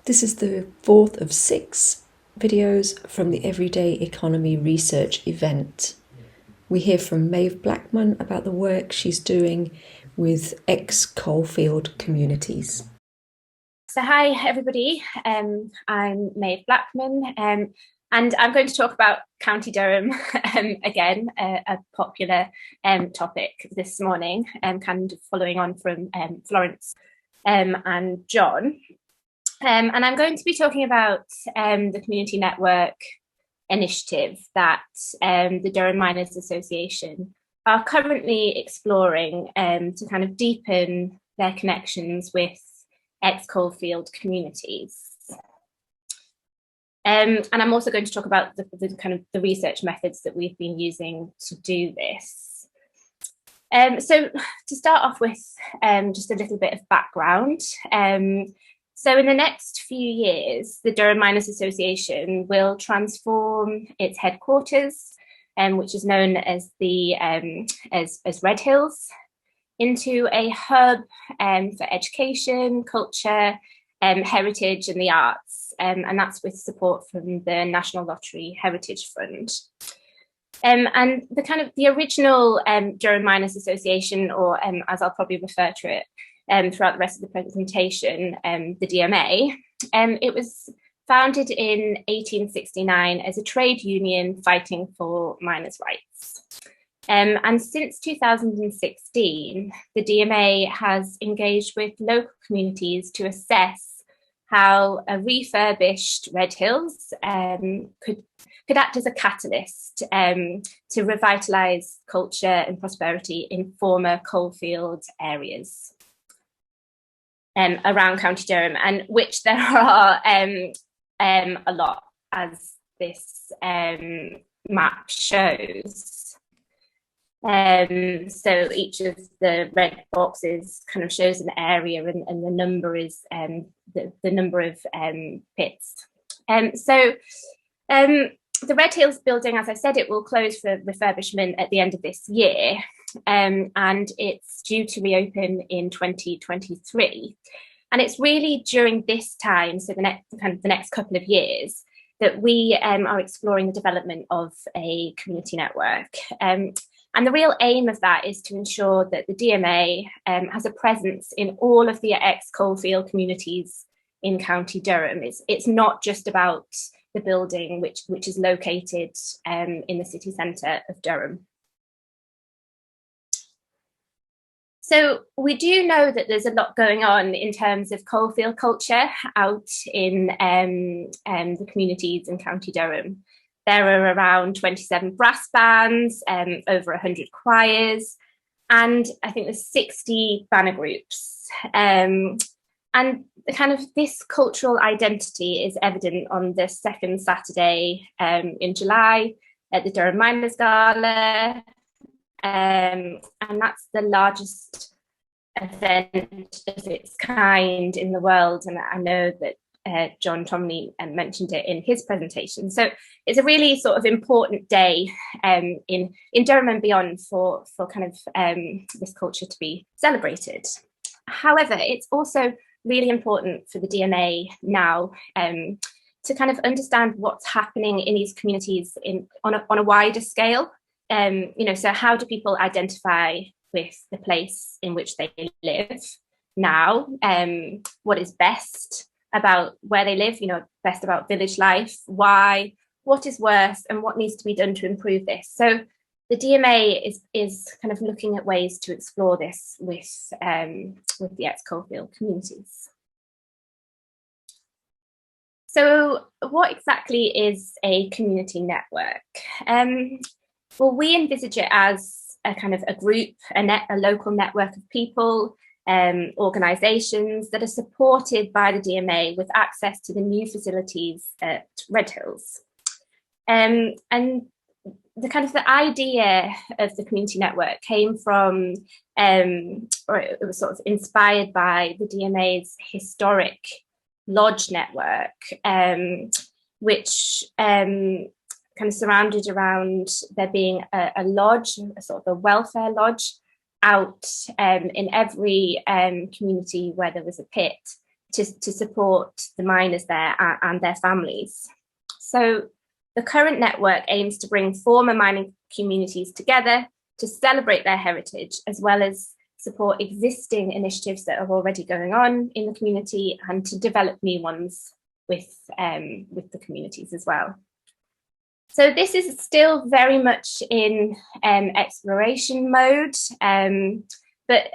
This is the fourth of 6 videos from the Everyday Economy Research event. We hear from Maeve Blackman about the work she's doing with ex-coalfield communities. So hi everybody, I'm Maeve Blackman and I'm going to talk about County Durham again, a popular topic this morning, kind of following on from Florence and John. And I'm going to be talking about the community network initiative that the Durham Miners Association are currently exploring to kind of deepen their connections with ex-coalfield communities. And I'm also going to talk about the kind of the research methods that we've been using to do this. So to start off with just a little bit of background. So in the next few years, the Durham Miners Association will transform its headquarters, which is known as the as Red Hills, into a hub for education, culture, heritage and the arts. And that's with support from the National Lottery Heritage Fund. And the original Durham Miners Association, or as I'll probably refer to it throughout the rest of the presentation, the DMA, it was founded in 1869 as a trade union fighting for miners' rights. And since 2016, the DMA has engaged with local communities to assess how a refurbished Red Hills could act as a catalyst to revitalise culture and prosperity in former coalfield areas around County Durham, and which there are a lot, as this map shows. So each of the red boxes kind of shows an area, and the number is the number of pits. The Red Hills building, as I said, it will close for refurbishment at the end of this year, and it's due to reopen in 2023. And it's really during this time, so the next couple of years, that we are exploring the development of a community network. And the real aim of that is to ensure that the DMA has a presence in all of the ex-coalfield communities in County Durham. It's not just about the building which is located in the city centre of Durham. So we do know that there's a lot going on in terms of coalfield culture out in the communities in County Durham. There are around 27 brass bands, over 100 choirs, and I think there's 60 banner groups. And kind of this cultural identity is evident on the second Saturday in July at the Durham Miners Gala. And that's the largest event of its kind in the world. And I know that John Tomley mentioned it in his presentation. So it's a really sort of important day in Durham and beyond for kind of this culture to be celebrated. However, it's also really important for the DMA now to kind of understand what's happening in these communities on a wider scale. So how do people identify with the place in which they live now? What is best about where they live, best about village life, why, what is worse, and what needs to be done to improve this. So the DMA is kind of looking at ways to explore this with the ex-coalfield communities. So what exactly is a community network? Well, we envisage it as a kind of a group, a local network of people, organisations that are supported by the DMA with access to the new facilities at Red Hills. And the idea of the community network came from, or it was sort of inspired by the DMA's historic lodge network, which kind of surrounded around there being a lodge, a sort of a welfare lodge out in every community where there was a pit, to support the miners there and their families. So the current network aims to bring former mining communities together to celebrate their heritage, as well as support existing initiatives that are already going on in the community and to develop new ones with the communities as well. So this is still very much in exploration mode, but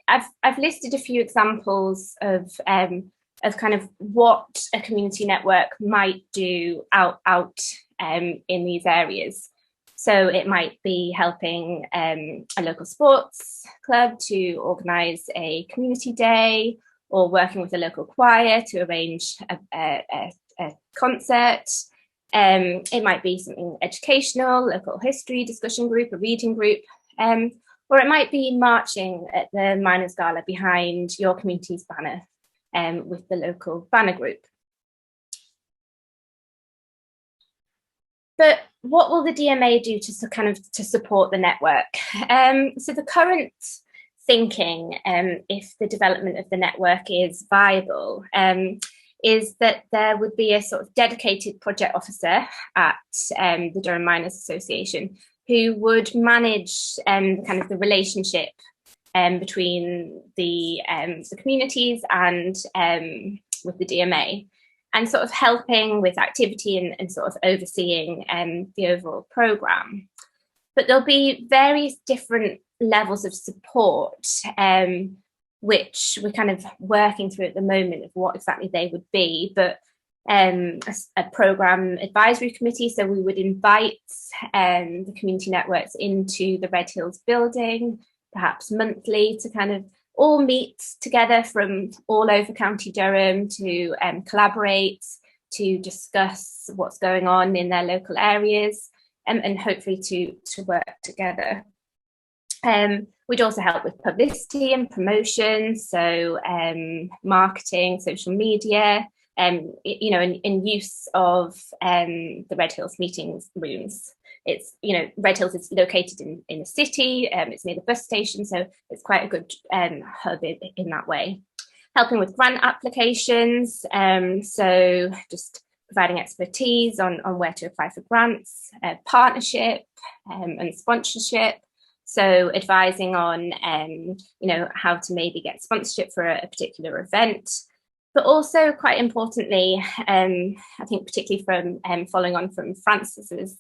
I've listed a few examples of kind of what a community network might do out in these areas. So it might be helping a local sports club to organise a community day, or working with a local choir to arrange a concert. It might be something educational, local history discussion group, a reading group, or it might be marching at the Miners' Gala behind your community's banner with the local banner group. But what will the DMA do to support the network? So the current thinking, if the development of the network is viable, is that there would be a sort of dedicated project officer at the Durham Miners Association who would manage kind of the relationship between the communities and with the DMA, and sort of helping with activity and sort of overseeing the overall programme. But there'll be various different levels of support, which we're kind of working through at the moment of what exactly they would be. But a programme advisory committee, so we would invite the community networks into the Red Hills building, perhaps monthly, to kind of all meet together from all over County Durham to collaborate, to discuss what's going on in their local areas, and hopefully to work together. We'd also help with publicity and promotion, so marketing, social media, you know, in use of the Red Hills meetings rooms. It's, you know, Red Hills is located in the city, it's near the bus station, so it's quite a good hub in that way. Helping with grant applications, so just providing expertise on where to apply for grants, partnership and sponsorship. So advising on, you know, how to maybe get sponsorship for a particular event. But also, quite importantly, I think particularly from following on from Francis's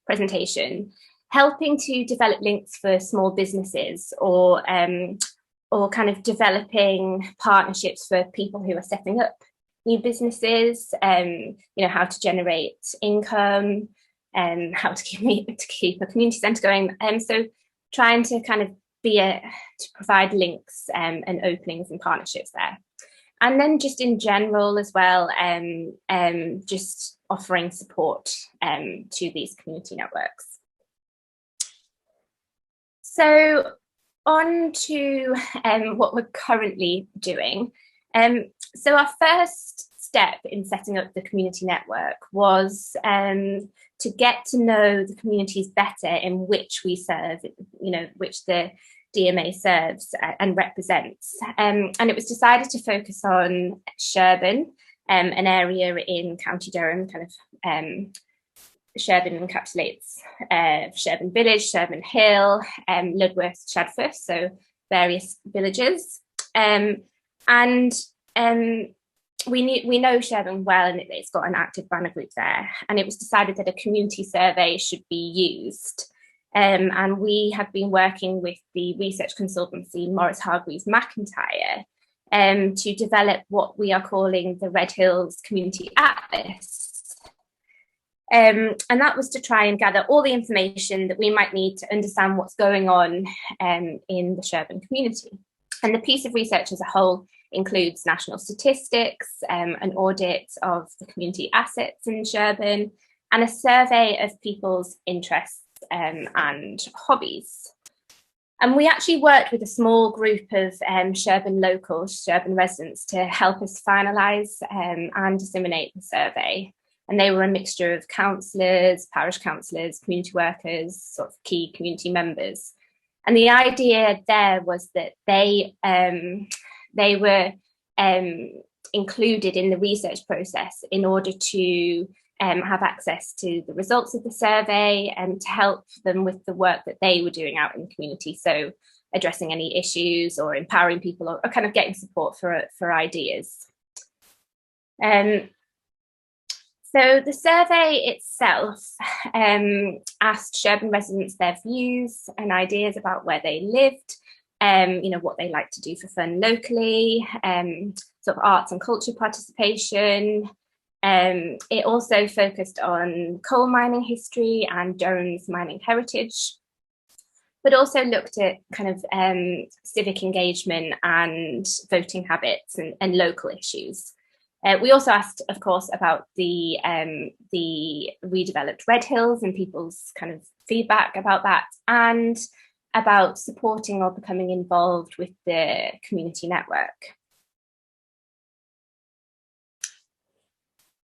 presentation, helping to develop links for small businesses, or kind of developing partnerships for people who are setting up new businesses, you know, how to generate income, and how to keep a community centre going. So trying to kind of to provide links and openings and partnerships there. And then just in general as well, just offering support to these community networks. So on to what we're currently doing. So our first step in setting up the community network was to get to know the communities better in which we serve, you know, which the DMA serves and represents. And it was decided to focus on Sherburn, an area in County Durham, kind of Sherburn encapsulates Sherburn Village, Sherburn Hill, Ludworth, Shadforth, so various villages. And we know Sherburn well, and it's got an active banner group there. And it was decided that a community survey should be used. And we have been working with the research consultancy Morris Hargreaves McIntyre to develop what we are calling the Red Hills Community Atlas. And that was to try and gather all the information that we might need to understand what's going on in the Sherburn community. And the piece of research as a whole includes national statistics, an audit of the community assets in Sherburn, and a survey of people's interests and hobbies. And we actually worked with a small group of Sherburn locals, Sherburn residents, to help us finalise and disseminate the survey. And they were a mixture of councillors, parish councillors, community workers, sort of key community members. And the idea there was that they were included in the research process in order to have access to the results of the survey and to help them with the work that they were doing out in the community. So addressing any issues or empowering people or kind of getting support for ideas. So the survey itself asked Sherburn residents their views and ideas about where they lived, what they like to do for fun locally, sort of arts and culture participation. It also focused on coal mining history and Durham's mining heritage, but also looked at kind of civic engagement and voting habits and local issues. We also asked, of course, about the redeveloped Red Hills and people's kind of feedback about that, and about supporting or becoming involved with the community network.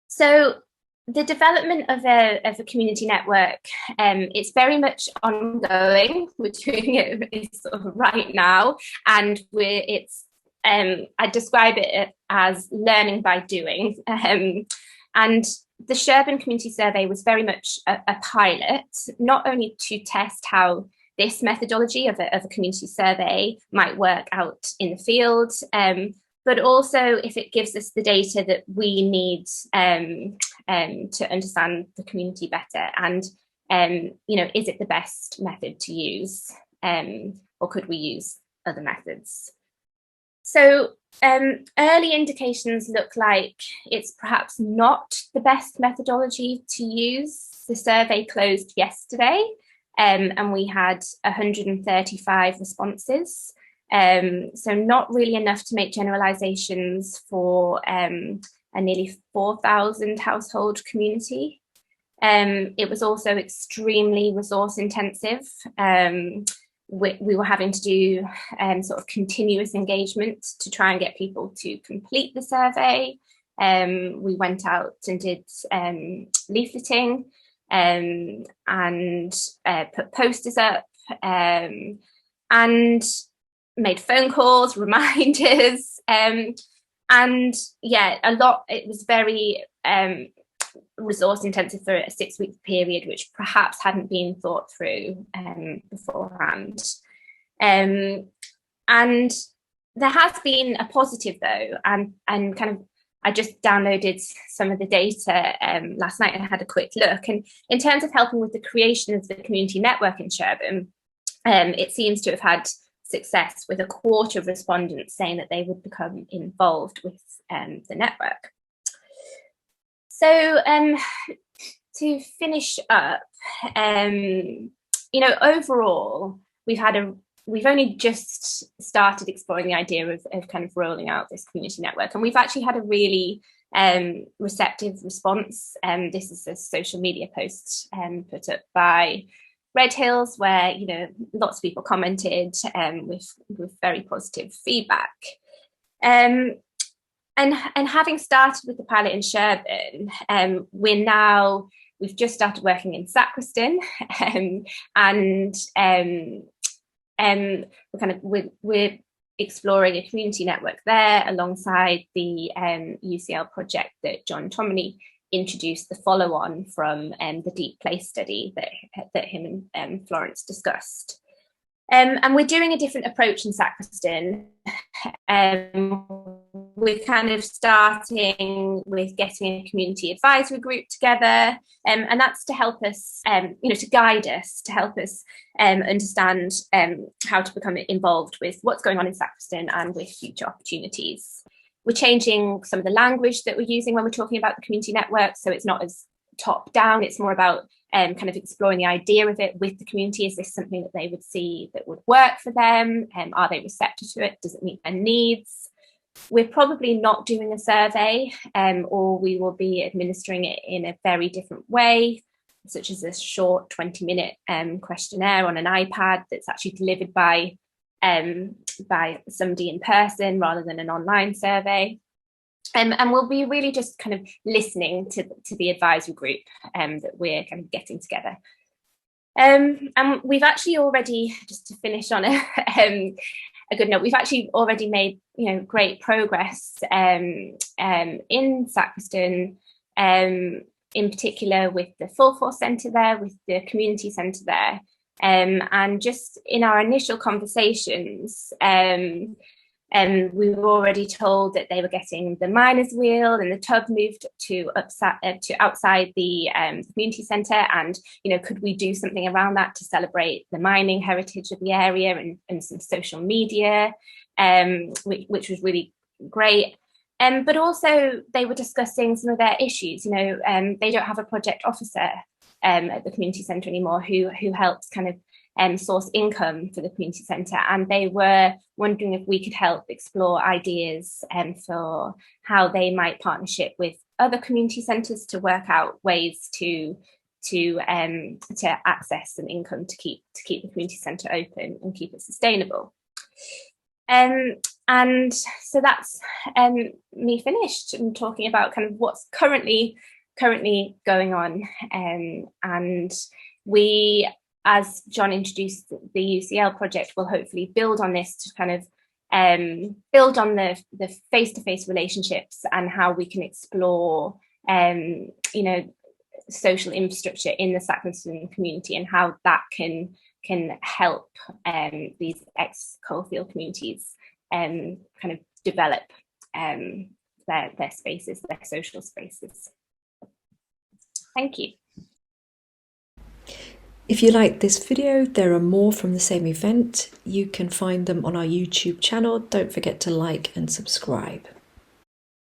So the development of a community network, it's very much ongoing. We're doing it sort of right now, and I describe it as learning by doing. And the Sherburn Community Survey was very much a pilot, not only to test how this methodology of a community survey might work out in the field, but also if it gives us the data that we need to understand the community better, and is it the best method to use, or could we use other methods? So early indications look like it's perhaps not the best methodology to use. The survey closed yesterday, and we had 135 responses. So not really enough to make generalizations for a nearly 4,000 household community. It was also extremely resource intensive. We were having to do sort of continuous engagement to try and get people to complete the survey. We went out and did leafleting and put posters up and made phone calls, reminders, and yeah, it was very resource intensive for a 6-week period, which perhaps hadn't been thought through beforehand. And there has been a positive though, and kind of I just downloaded some of the data last night and had a quick look. And in terms of helping with the creation of the community network in Sherburn, it seems to have had success, with 1/4 of respondents saying that they would become involved with the network. So to finish up, overall, we've only just started exploring the idea of kind of rolling out this community network, and we've actually had a really receptive response. This is a social media post put up by Red Hills, where lots of people commented with very positive feedback. And having started with the pilot in Sherburn, we've just started working in Sacriston, and we're exploring a community network there alongside the UCL project that John Tomini introduced, the follow-on from the Deep Place study that him and Florence discussed. And we're doing a different approach in Sacriston. We're kind of starting with getting a community advisory group together, and that's to help us, to guide us, to help us understand how to become involved with what's going on in Sacriston and with future opportunities. We're changing some of the language that we're using when we're talking about the community network, so it's not as top down, it's more about kind of exploring the idea of it with the community. Is this something that they would see that would work for them? Are they receptive to it? Does it meet their needs? We're probably not doing a survey, or we will be administering it in a very different way, such as a short 20-minute questionnaire on an iPad that's actually delivered by somebody in person rather than an online survey. And we'll be really just kind of listening to the advisory group that we're kind of getting together. And we've actually already, just to finish on a good note, we've actually already made great progress in Sacriston, in particular with the Full Force Centre there, with the community centre there. And just in our initial conversations, we were already told that they were getting the miners' wheel and the tub moved to outside the community centre, and could we do something around that to celebrate the mining heritage of the area, and some social media, which was really great. But also they were discussing some of their issues. They don't have a project officer at the community centre anymore who helps kind of source income for the community centre, and they were wondering if we could help explore ideas for how they might partnership with other community centres to work out ways to access some income to keep the community centre open and keep it sustainable. And so that's me finished and talking about kind of what's currently going on. And we, as John introduced, the UCL project will hopefully build on this to kind of build on the face-to-face relationships and how we can explore social infrastructure in the Sacriston community, and how that can help these ex-coalfield communities kind of develop their spaces, their social spaces. Thank you. If you like this video, there are more from the same event. You can find them on our YouTube channel. Don't forget to like and subscribe.